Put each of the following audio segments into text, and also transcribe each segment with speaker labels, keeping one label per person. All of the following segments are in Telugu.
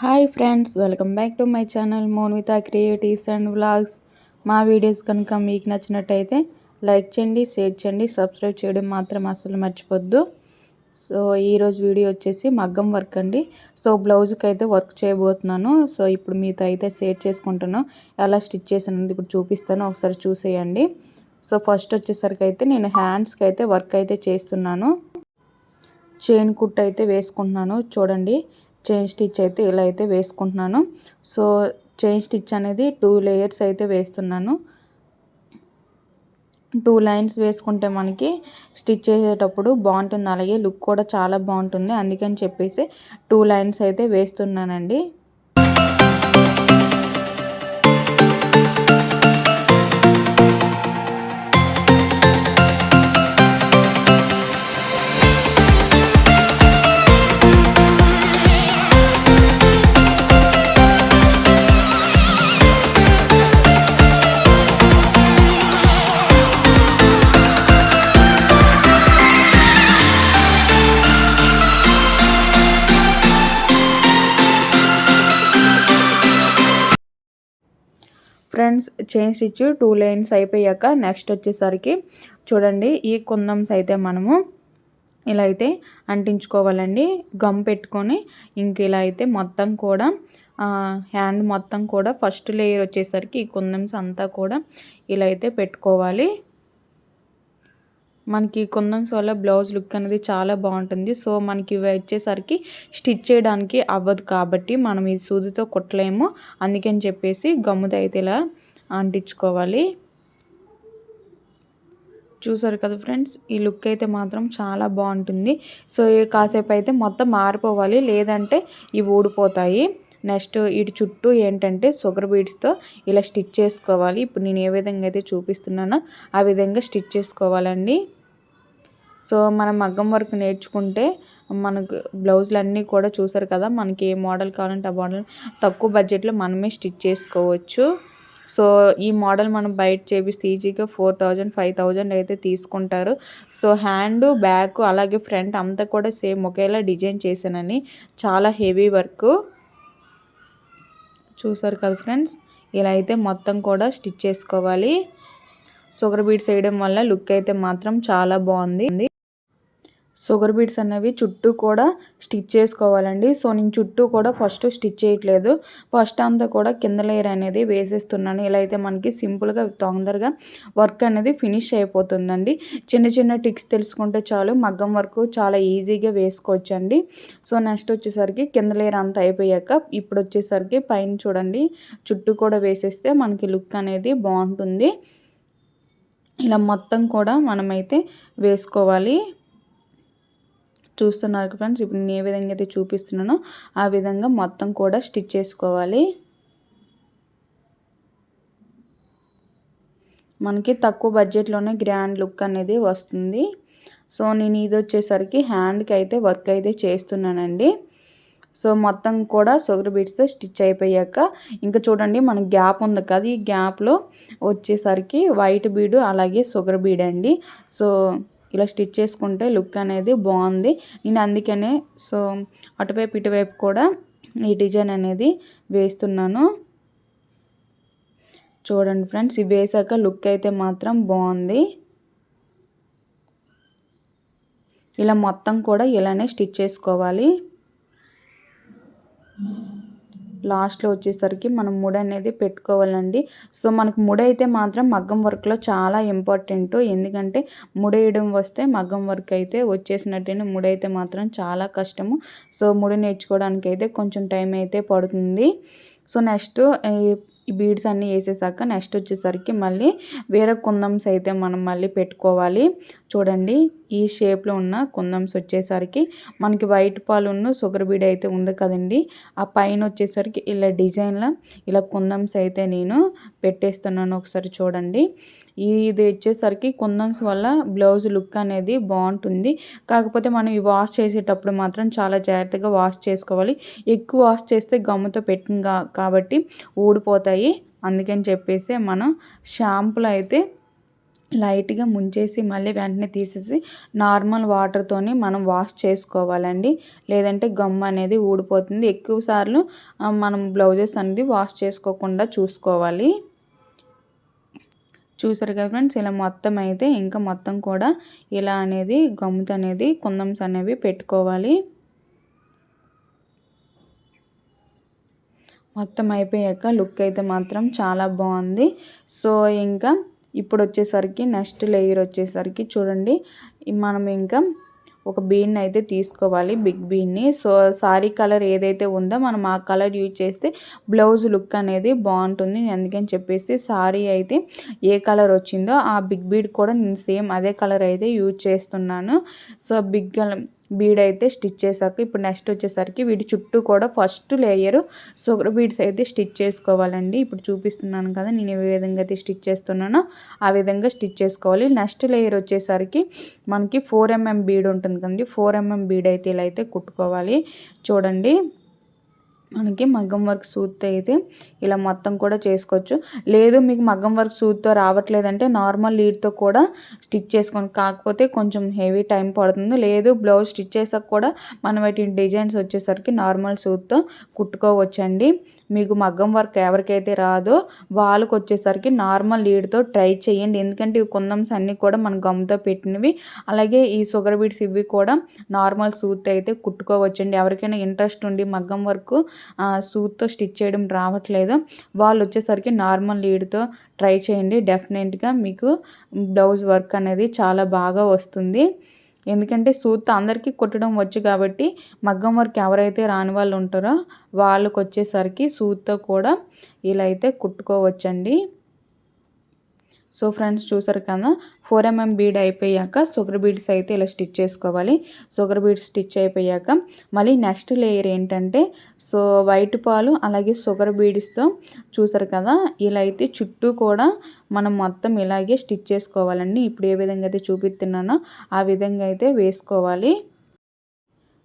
Speaker 1: Hi friends, welcome back to my channel Monita creatives and vlogs. మా వీడియోస్ కనుక మీకు నచ్చినట్టయితే లైక్ చేయండి, షేర్ చేయండి, సబ్స్క్రైబ్ చేయడం మాత్రం అసలు మర్చిపోద్దు. సో ఈరోజు వీడియో వచ్చేసి మగ్గం వర్క్ అండి. సో బ్లౌజ్కి అయితే వర్క్ చేయబోతున్నాను. సో ఇప్పుడు మీతో అయితే షేర్ చేసుకుంటాను, ఎలా స్టిచ్ చేసాను ఇప్పుడు చూపిస్తాను, ఒకసారి చూసేయండి. సో ఫస్ట్ వచ్చేసరికి అయితే నేను హ్యాండ్స్కి అయితే వర్క్ అయితే చేస్తున్నాను. చైన్ కుట్ అయితే వేసుకుంటున్నాను. చూడండి, చైన్ స్టిచ్ అయితే ఇలా అయితే వేసుకుంటున్నాను. సో చైన్ స్టిచ్ అనేది 2 లేయర్స్ అయితే వేస్తున్నాను. 2 లైన్స్ వేసుకుంటే మనకి స్టిచ్ చేసేటప్పుడు బాగుంటుంది, అలాగే లుక్ కూడా చాలా బాగుంటుంది. అందుకని చెప్పేసి 2 లైన్స్ అయితే వేస్తున్నానండి. ఫ్రెండ్స్, చైన్ స్టిచ్ 2 లైన్స్ అయిపోయాక నెక్స్ట్ వచ్చేసరికి చూడండి, ఈ కుందమ్స్ అయితే మనము ఇలా అయితే అంటించుకోవాలండి. గమ్ పెట్టుకొని ఇంక ఇలా అయితే మొత్తం కూడా హ్యాండ్ మొత్తం కూడా ఫస్ట్ లేయర్ వచ్చేసరికి ఈ కుందమ్స్ అంతా కూడా ఇలా అయితే పెట్టుకోవాలి. మనకి కుందన్స్ వల్ల బ్లౌజ్ లుక్ అనేది చాలా బాగుంటుంది. సో మనకి ఇవి వచ్చేసరికి స్టిచ్ చేయడానికి అవ్వదు కాబట్టి మనం ఈ సూదితో కుట్టలేము. అందుకని చెప్పేసి గమ్ముతో అయితే ఇలా అంటించుకోవాలి. చూసారు కదా ఫ్రెండ్స్, ఈ లుక్ అయితే మాత్రం చాలా బాగుంటుంది. సో కాసేపు అయితే మొత్తం మారిపోవాలి, లేదంటే ఇవి ఊడిపోతాయి. నెక్స్ట్ ఇటు చుట్టూ ఏంటంటే షుగర్ బీడ్స్తో ఇలా స్టిచ్ చేసుకోవాలి. ఇప్పుడు నేను ఏ విధంగా అయితే చూపిస్తున్నానో ఆ విధంగా స్టిచ్ చేసుకోవాలండి. సో మనం మగ్గం వర్క్ నేర్చుకుంటే మనకు బ్లౌజులు అన్నీ కూడా చూసారు కదా, మనకి ఏ మోడల్ కావాలంటే ఆ మోడల్ తక్కువ బడ్జెట్లో మనమే స్టిచ్ చేసుకోవచ్చు. సో ఈ మోడల్ మనం బయట చేపిస్తే ఈజీగా 4000 5000 అయితే తీసుకుంటారు. సో హ్యాండ్, బ్యాక్ అలాగే ఫ్రంట్ అంతా కూడా సేమ్ ఒకేలా డిజైన్ చేశానని, చాలా హెవీ వర్క్. చూసారు కదా ఫ్రెండ్స్, ఇలా అయితే మొత్తం కూడా స్టిచ్ చేసుకోవాలి. షుగర్ బీడ్స్ వేయడం వల్ల లుక్ అయితే మాత్రం చాలా బాగుంది. షుగర్ బీడ్స్ అనేవి చుట్టూ కూడా స్టిచ్ చేసుకోవాలండి. సో నేను చుట్టూ కూడా ఫస్ట్ స్టిచ్ చేయట్లేదు, ఫస్ట్ అంతా కూడా కింద లేయర్ అనేది వేసేస్తున్నాను. ఇలా అయితే మనకి సింపుల్గా తొందరగా వర్క్ అనేది ఫినిష్ అయిపోతుందండి. చిన్న చిన్న టిక్స్ తెలుసుకుంటే చాలు, మగ్గం వర్క్ చాలా ఈజీగా వేసుకోవచ్చండి. సో నెక్స్ట్ వచ్చేసరికి కింద లేయర్ అంతా అయిపోయాక ఇప్పుడు వచ్చేసరికి పైన చూడండి చుట్టూ కూడా వేసేస్తే మనకి లుక్ అనేది బాగుంటుంది. ఇలా మొత్తం కూడా మనమైతే వేసుకోవాలి. చూస్తున్నారు ఫ్రెండ్స్, ఇప్పుడు నేను ఏ విధంగా అయితే చూపిస్తున్నానో ఆ విధంగా మొత్తం కూడా స్టిచ్ చేసుకోవాలి. మనకి తక్కువ బడ్జెట్లోనే గ్రాండ్ లుక్ అనేది వస్తుంది. సో నేను ఇది వచ్చేసరికి హ్యాండ్కి అయితే వర్క్ అయితే చేస్తున్నానండి. సో మొత్తం కూడా షుగర్ బీడ్స్తో స్టిచ్ అయిపోయాక ఇంకా చూడండి మనకి గ్యాప్ ఉంది కదా, ఈ గ్యాప్లో వచ్చేసరికి వైట్ బీడు అలాగే షుగర్ బీడ్ అండి. సో ఇలా స్టిచ్ చేసుకుంటే లుక్ అనేది బాగుంది. నేను అందుకనే సో అటువైపు ఇటువైపు కూడా ఈ డిజైన్ అనేది వేస్తున్నాను. చూడండి ఫ్రెండ్స్, ఇవి వేసాక లుక్ అయితే మాత్రం బాగుంది. ఇలా మొత్తం కూడా ఇలానే స్టిచ్ చేసుకోవాలి. లాస్ట్లో వచ్చేసరికి మనం ముడి అనేది పెట్టుకోవాలండి. సో మనకు ముడి అయితే మాత్రం మగ్గం వర్క్లో చాలా ఇంపార్టెంట్. ఎందుకంటే ముడి వేయడం వస్తే మగ్గం వర్క్ అయితే వచ్చేసినట్టేనే, ముడి అయితే మాత్రం చాలా కష్టము. సో ముడి నేర్చుకోవడానికి అయితే కొంచెం టైం అయితే పడుతుంది. సో నెక్స్ట్ ఈ బీడ్స్ అన్నీ వేసేసాక నెక్స్ట్ వచ్చేసరికి మళ్ళీ వేరే కుందమ్స్ అయితే మనం మళ్ళీ పెట్టుకోవాలి. చూడండి, ఈ షేప్లో ఉన్న కుందమ్స్ వచ్చేసరికి మనకి వైట్ పాలును షుగర్ బీడ్ అయితే ఉంది కదండి, ఆ పైన వచ్చేసరికి ఇలా డిజైన్లో ఇలా కుందమ్స్ అయితే నేను పెట్టేస్తున్నాను. ఒకసారి చూడండి, ఇది వచ్చేసరికి కుందన్స్ వల్ల బ్లౌజ్ లుక్ అనేది బాగుంటుంది. కాకపోతే మనం ఈ వాష్ చేసేటప్పుడు మాత్రం చాలా జాగ్రత్తగా వాష్ చేసుకోవాలి. ఎక్కువ వాష్ చేస్తే గమ్ముతో పెట్టింది కాబట్టి ఊడిపోతాయి. అందుకని చెప్పేసి మనం షాంపూలో అయితే లైట్గా ముంచేసి మళ్ళీ వెంటనే తీసేసి నార్మల్ వాటర్తోని మనం వాష్ చేసుకోవాలండి. లేదంటే గమ్ అనేది ఊడిపోతుంది. ఎక్కువ సార్లు మనం బ్లౌజెస్ అనేది వాష్ చేసుకోకుండా చూసుకోవాలి. చూసారు కదా ఫ్రెండ్స్, ఇలా మొత్తం అయితే ఇంకా మొత్తం కూడా ఇలా అనేది గమ్ముతో అనేది కుందన్స్ అనేవి పెట్టుకోవాలి. మొత్తం అయిపోయాక లుక్ అయితే మాత్రం చాలా బాగుంది. సో ఇంకా ఇప్పుడు వచ్చేసరికి నెక్స్ట్ లేయర్ వచ్చేసరికి చూడండి, మనం ఇంకా ఒక బీన్ అయితే తీసుకోవాలి, బిగ్ బీన్ని. సో సారీ కలర్ ఏదైతే ఉందో మనం ఆ కలర్ యూజ్ చేస్తే బ్లౌజ్ లుక్ అనేది బాగుంటుంది. అందుకని చెప్పేసి సారీ అయితే ఏ కలర్ వచ్చిందో ఆ బిగ్ బీడ్ కూడా నేను సేమ్ అదే కలర్ అయితే యూజ్ చేస్తున్నాను. సో బిగ్ బీడ్ అయితే స్టిచ్ చేశాక ఇప్పుడు నెక్స్ట్ వచ్చేసరికి వీటి చుట్టూ కూడా ఫస్ట్ లేయర్ షుగర్ బీడ్స్ అయితే స్టిచ్ చేసుకోవాలండి. ఇప్పుడు చూపిస్తున్నాను కదా నేను ఏ విధంగా అయితే స్టిచ్ చేస్తున్నానో ఆ విధంగా స్టిచ్ చేసుకోవాలి. నెక్స్ట్ లేయర్ వచ్చేసరికి మనకి 4mm బీడ్ ఉంటుంది కదండి, 4mm బీడ్ అయితే ఇలా అయితే కుట్టుకోవాలి. చూడండి, మనకి మగ్గం వర్క్ సూత్తో అయితే ఇలా మొత్తం కూడా చేసుకోవచ్చు. లేదు మీకు మగ్గం వర్క్ సూత్తో రావట్లేదంటే నార్మల్ లీడ్తో కూడా స్టిచ్ చేసుకోండి. కాకపోతే కొంచెం హెవీ టైం పడుతుంది. లేదు బ్లౌజ్ స్టిచ్ చేసాక కూడా మనం వాటి డిజైన్స్ వచ్చేసరికి నార్మల్ సూత్తో కుట్టుకోవచ్చండి. మీకు మగ్గం వర్క్ ఎవరికైతే రాదో వాళ్ళకి వచ్చేసరికి నార్మల్ లీడ్తో ట్రై చేయండి. ఎందుకంటే ఈ కుందమ్స్ అన్నీ కూడా మన గమ్తో పెట్టినవి. అలాగే ఈ షుగర్ బీడ్స్ ఇవి కూడా నార్మల్ సూత్ అయితే కుట్టుకోవచ్చండి. ఎవరికైనా ఇంట్రెస్ట్ ఉండి మగ్గం వర్క్ సూత్తో స్టిచ్ చేయడం రావట్లేదు వాళ్ళు వచ్చేసరికి నార్మల్ లీడ్తో ట్రై చేయండి. డెఫినెట్గా మీకు బ్లౌజ్ వర్క్ అనేది చాలా బాగా వస్తుంది. ఎందుకంటే సూత్ అందరికీ కుట్టడం వచ్చు కాబట్టి మగ్గం వర్క్ ఎవరైతే రాని వాళ్ళు ఉంటారో వాళ్ళకి వచ్చేసరికి సూత్తో కూడా ఇలా అయితే కుట్టుకోవచ్చండి. సో ఫ్రెండ్స్ చూసారు కదా, 4mm బీడ్ అయిపోయాక షుగర్ బీడ్స్ అయితే ఇలా స్టిచ్ చేసుకోవాలి. షుగర్ బీడ్స్ స్టిచ్ అయిపోయాక మళ్ళీ నెక్స్ట్ లేయర్ ఏంటంటే సో వైట్ పాలు అలాగే షుగర్ బీడ్స్తో చూసారు కదా ఇలా అయితే చుట్టూ కూడా మనం మొత్తం ఇలాగే స్టిచ్ చేసుకోవాలండి. ఇప్పుడు ఏ విధంగా అయితే చూపిస్తున్నానో ఆ విధంగా అయితే వేసుకోవాలి.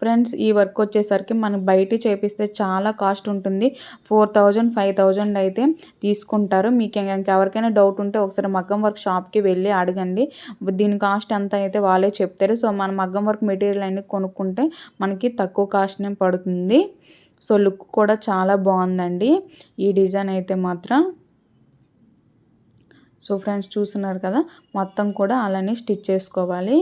Speaker 1: ఫ్రెండ్స్ ఈ వర్క్ వచ్చేసరికి మనం బయట చేపిస్తే చాలా కాస్ట్ ఉంటుంది. 4000 5000 అయితే తీసుకుంటారు. మీకు ఇంకెవరికైనా డౌట్ ఉంటే ఒకసారి మగ్గం వర్క్ షాప్కి వెళ్ళి అడగండి. దీని కాస్ట్ ఎంత అయితే వాళ్ళే చెప్తారు. సో మన మగ్గం వర్క్ మెటీరియల్ అన్ని కొనుక్కుంటే మనకి తక్కువ కాస్ట్నే పడుతుంది. సో లుక్ కూడా చాలా బాగుందండి ఈ డిజైన్ అయితే మాత్రం. సో ఫ్రెండ్స్ చూస్తున్నారు కదా, మొత్తం కూడా అలానే స్టిచ్ చేసుకోవాలి.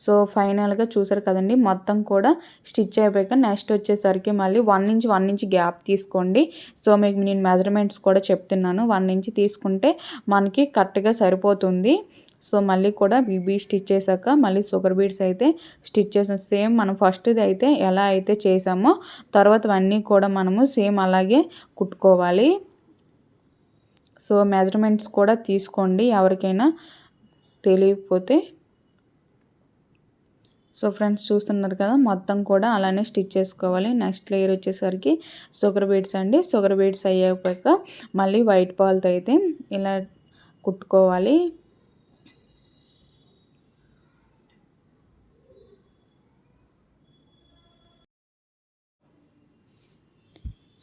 Speaker 1: సో ఫైనల్గా చూసారు కదండి, మొత్తం కూడా స్టిచ్ అయిపోయాక నెక్స్ట్ వచ్చేసరికి మళ్ళీ 1 ఇంచ్ గ్యాప్ తీసుకోండి. సో మీకు నేను మెజర్మెంట్స్ కూడా చెప్తున్నాను. 1 ఇంచ్ తీసుకుంటే మనకి కరెక్ట్గా సరిపోతుంది. సో మళ్ళీ కూడా బీబీ స్టిచ్ చేశాక మళ్ళీ షుగర్ బీడ్స్ అయితే స్టిచ్ చేసాం. సేమ్ మనం ఫస్ట్ది అయితే ఎలా అయితే చేసామో తర్వాత అన్నీ కూడా మనము సేమ్ అలాగే కుట్టుకోవాలి. సో మెజర్మెంట్స్ కూడా తీసుకోండి ఎవరికైనా తెలియకపోతే. సో ఫ్రెండ్స్ చూస్తున్నారు కదా, మొత్తం కూడా అలానే స్టిచ్ చేసుకోవాలి. నెక్స్ట్ లేయర్ వచ్చేసరికి షుగర్ బీడ్స్ అండి. షుగర్ బీడ్స్ అయ్యాక మళ్ళీ వైట్ పాల్తో అయితే ఇలా కుట్టుకోవాలి.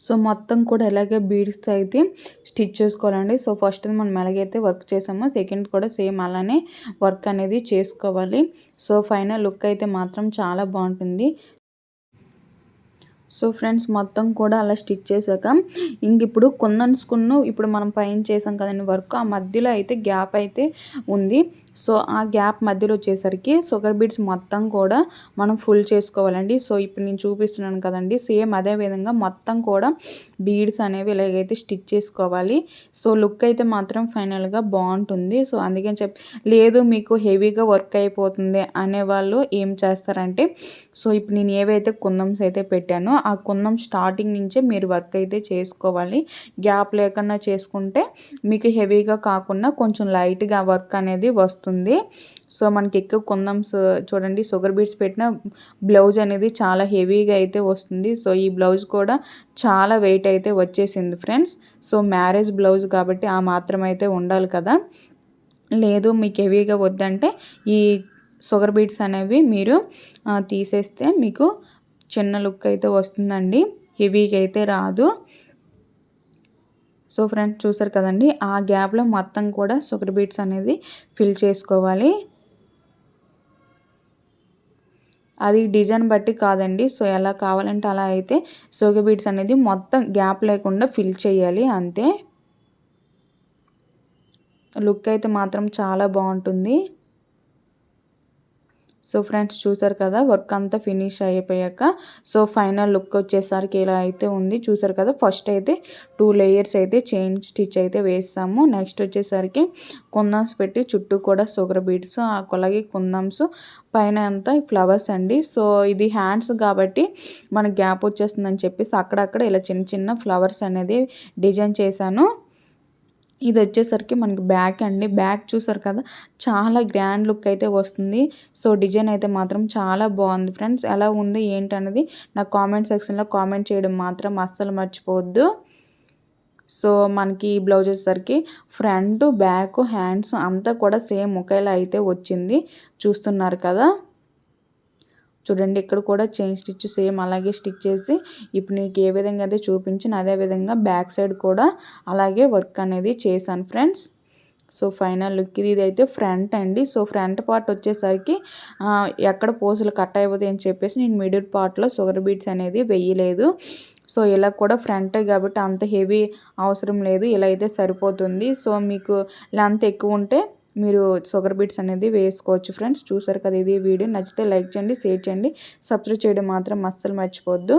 Speaker 1: సో మొత్తం కూడా ఎలాగే బీడ్స్తో అయితే స్టిచ్ చేసుకోవాలండి. సో ఫస్ట్ మనం ఎలాగైతే వర్క్ చేసామో సెకండ్ కూడా సేమ్ అలానే వర్క్ అనేది చేసుకోవాలి. సో ఫైనల్ లుక్ అయితే మాత్రం చాలా బాగుంటుంది. సో ఫ్రెండ్స్ మొత్తం కూడా అలా స్టిచ్ చేశాక ఇంక ఇప్పుడు కుందన్స్కును ఇప్పుడు మనం పైన చేసాం కదండి వర్క్, ఆ మధ్యలో అయితే గ్యాప్ అయితే ఉంది. సో ఆ గ్యాప్ మధ్యలో వచ్చేసరికి షుగర్ బీడ్స్ మొత్తం కూడా మనం ఫుల్ చేసుకోవాలండి. సో ఇప్పుడు నేను చూపిస్తున్నాను కదండి, సేమ్ అదే విధంగా మొత్తం కూడా బీడ్స్ అనేవి ఇలాగైతే స్టిచ్ చేసుకోవాలి. సో లుక్ అయితే మాత్రం ఫైనల్గా బాగుంటుంది. సో అందుకని లేదు మీకు హెవీగా వర్క్ అయిపోతుంది అనేవాళ్ళు ఏం చేస్తారంటే సో ఇప్పుడు నేను ఏవైతే కుందమ్స్ అయితే పెట్టానో ఆ కుందం స్టార్టింగ్ నుంచే మీరు వర్క్ అయితే చేసుకోవాలి. గ్యాప్ లేకుండా చేసుకుంటే మీకు హెవీగా కాకుండా కొంచెం లైట్గా వర్క్ అనేది వస్తుంది. సో మనకి ఎక్కువ కుందమ్స్ చూడండి షుగర్ బీడ్స్ పెట్టిన బ్లౌజ్ అనేది చాలా హెవీగా అయితే వస్తుంది. సో ఈ బ్లౌజ్ కూడా చాలా వెయిట్ అయితే వచ్చేసింది ఫ్రెండ్స్. సో మ్యారేజ్ బ్లౌజ్ కాబట్టి ఆ మాత్రం అయితే ఉండాలి కదా. లేదు మీకు హెవీగా వద్దంటే ఈ షుగర్ బీడ్స్ అనేవి మీరు తీసేస్తే మీకు చిన్న లుక్ అయితే వస్తుందండి, హెవీగా అయితే రాదు. సో ఫ్రెండ్స్ చూసారు కదండి, ఆ గ్యాప్లో మొత్తం కూడా షుగర్ బీట్స్ అనేది ఫిల్ చేసుకోవాలి. అది డిజైన్ బట్టి కాదండి. సో ఎలా కావాలంటే అలా అయితే షుగర్ బీట్స్ అనేది మొత్తం గ్యాప్ లేకుండా ఫిల్ చేయాలి అంతే. లుక్ అయితే మాత్రం చాలా బాగుంటుంది. సో ఫ్రెండ్స్ చూసారు కదా, వర్క్ అంతా ఫినిష్ అయిపోయాక సో ఫైనల్ లుక్ వచ్చేసరికి ఇలా అయితే ఉంది. చూసారు కదా, ఫస్ట్ అయితే 2 లేయర్స్ అయితే చైన్ స్టిచ్ అయితే వేస్తాము. నెక్స్ట్ వచ్చేసరికి కుందన్స్ పెట్టి చుట్టూ కూడా షుగర్ బీడ్స్, అలాగే కుందన్స్ పైన అంతా ఫ్లవర్స్ అండి. సో ఇది హ్యాండ్స్ కాబట్టి మనకి గ్యాప్ వచ్చేస్తుందని చెప్పేసి అక్కడక్కడ ఇలా చిన్న చిన్న ఫ్లవర్స్ అనేది డిజైన్ చేశాను. ఇది వచ్చేసరికి మనకి బ్యాక్ అండి. బ్యాక్ చూసారు కదా, చాలా గ్రాండ్ లుక్ అయితే వస్తుంది. సో డిజైన్ అయితే మాత్రం చాలా బాగుంది ఫ్రెండ్స్. ఎలా ఉంది ఏంటనేది నాకు కామెంట్ సెక్షన్లో కామెంట్ చేయడం మాత్రం అస్సలు మర్చిపోవద్దు. సో మనకి ఈ బ్లౌజ్ వచ్చేసరికి ఫ్రంట్, బ్యాక్, హ్యాండ్స్ అంతా కూడా సేమ్ ఒకేలా అయితే వచ్చింది. చూస్తున్నారు కదా, చూడండి ఇక్కడ కూడా చైన్ స్టిచ్ సేమ్ అలాగే స్టిచ్ చేసి ఇప్పుడు నీకు ఏ విధంగా అయితే చూపించిన అదే విధంగా బ్యాక్ సైడ్ కూడా అలాగే వర్క్ అనేది చేశాను ఫ్రెండ్స్. సో ఫైనల్ లుక్ ఇది అయితే ఫ్రంట్ అండి. సో ఫ్రంట్ పార్ట్ వచ్చేసరికి ఎక్కడ పోసులు కట్ అయిపోతాయి అని చెప్పేసి నేను మిడిల్ పార్ట్లో షుగర్ బీడ్స్ అనేది వేయలేదు. సో ఇలా కూడా ఫ్రంట్ కాబట్టి అంత హెవీ అవసరం లేదు, ఇలా అయితే సరిపోతుంది. సో మీకు లెంత్ ఎక్కువ ఉంటే మీరు షుగర్ బీట్స్ అనేది వేసుకోవచ్చు ఫ్రెండ్స్. చూసారు కదా, ఇది వీడియో నచ్చితే లైక్ చేయండి, షేర్ చేయండి, సబ్స్క్రైబ్ చేయడం మాత్రం అస్సలు మర్చిపోవద్దు.